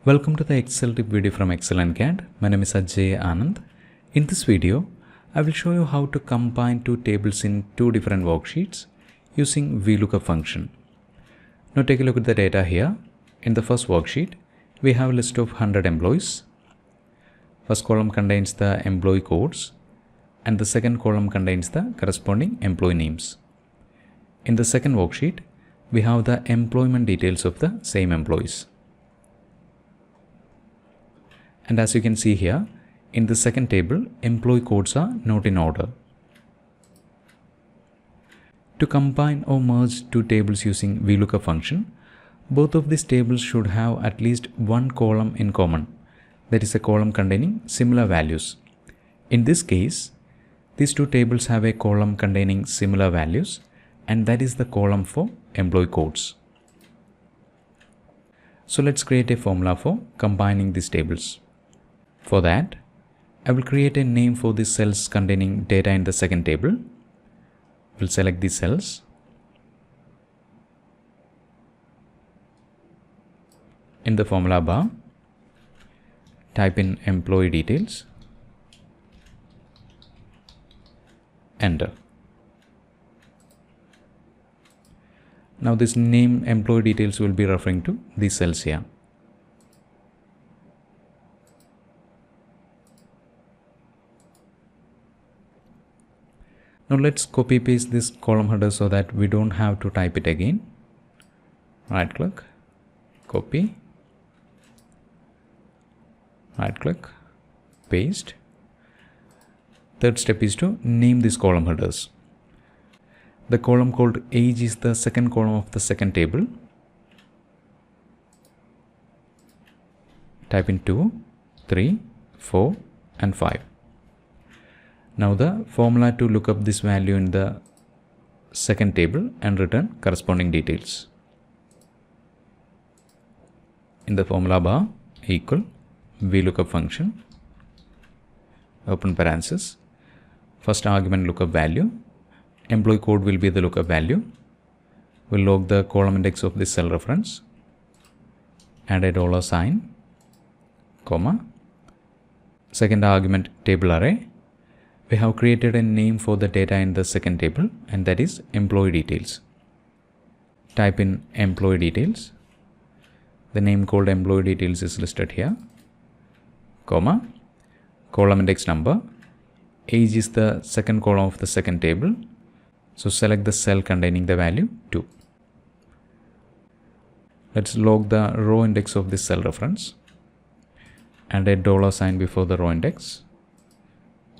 Welcome to the Excel tip video from Excel and CAD. My name is Ajay Anand. In this video, I will show you how to combine two tables in two different worksheets using VLOOKUP function. Now take a look at the data here. In the first worksheet, we have a list of 100 employees. First column contains the employee codes and the second column contains the corresponding employee names. In the second worksheet, we have the employment details of the same employees. And as you can see here, in the second table, employee codes are not in order. To combine or merge two tables using VLOOKUP function, both of these tables should have at least one column in common, that is a column containing similar values. In this case, these two tables have a column containing similar values, and that is the column for employee codes. So let's create a formula for combining these tables. For that, I will create a name for the cells containing data in the second table. We'll select these cells. In the formula bar, type in employee details. Enter. Now this name employee details will be referring to these cells here. Now let's copy paste this column header so that we don't have to type it again. Right click, copy, right click, paste. Third step is to name these column headers. The column called age is the second column of the second table. Type in 2, 3, 4 and 5. Now the formula to look up this value in the second table and return corresponding details. In the formula bar, equal VLOOKUP function, open parenthesis, first argument lookup value, employee code will be the lookup value. We'll log the column index of this cell reference, add a $sign, comma, second argument table array. We have created a name for the data in the second table, and that is employee details. Type in employee details. The name called employee details is listed here, comma, column index number. Age is the second column of the second table, so select the cell containing the value 2. Let's log the row index of this cell reference, and a $sign before the row index,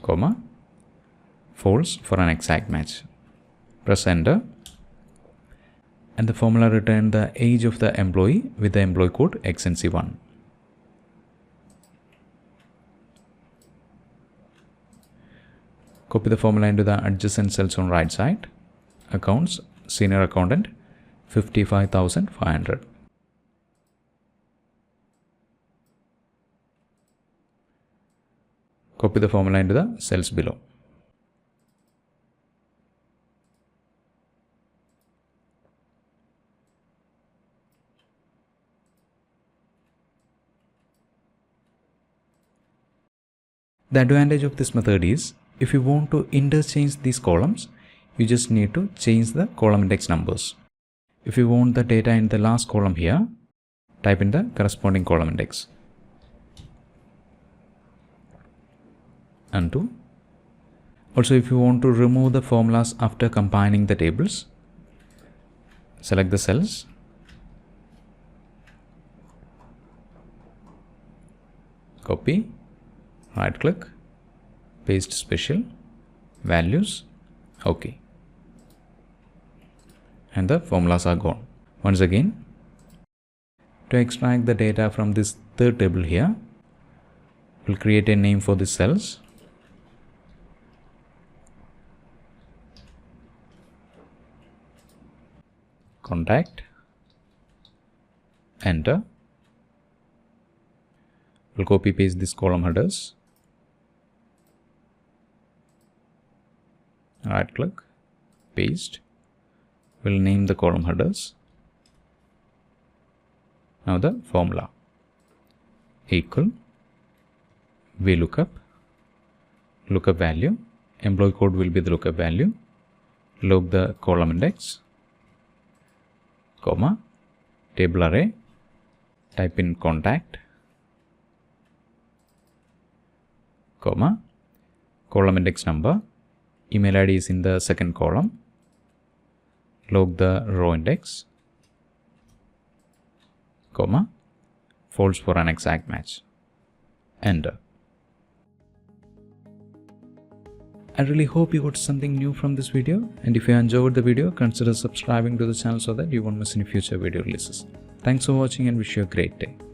comma, false for an exact match. Press enter, and the formula returned the age of the employee with the employee code XNC1. Copy the formula into the adjacent cells on right side. Accounts, senior accountant, 55,500. Copy the formula into the cells below. The advantage of this method is, if you want to interchange these columns, you just need to change the column index numbers. If you want the data in the last column here, type in the corresponding column index. Undo. Also, if you want to remove the formulas after combining the tables, select the cells, copy, right click, paste special, values, OK. And the formulas are gone. Once again, to extract the data from this third table here, we'll create a name for the cells. Contact, enter. We'll copy paste these column headers. Right click, paste. We'll name the column headers. Now the formula. equal VLOOKUP, lookup value, employee code will be the lookup value, log the column index, comma, table array, type in contact, comma, column index number, email ID is in the second column, log the row index, comma, false for an exact match, enter. I really hope you got something new from this video, and if you enjoyed the video, consider subscribing to the channel so that you won't miss any future video releases. Thanks for watching and wish you a great day.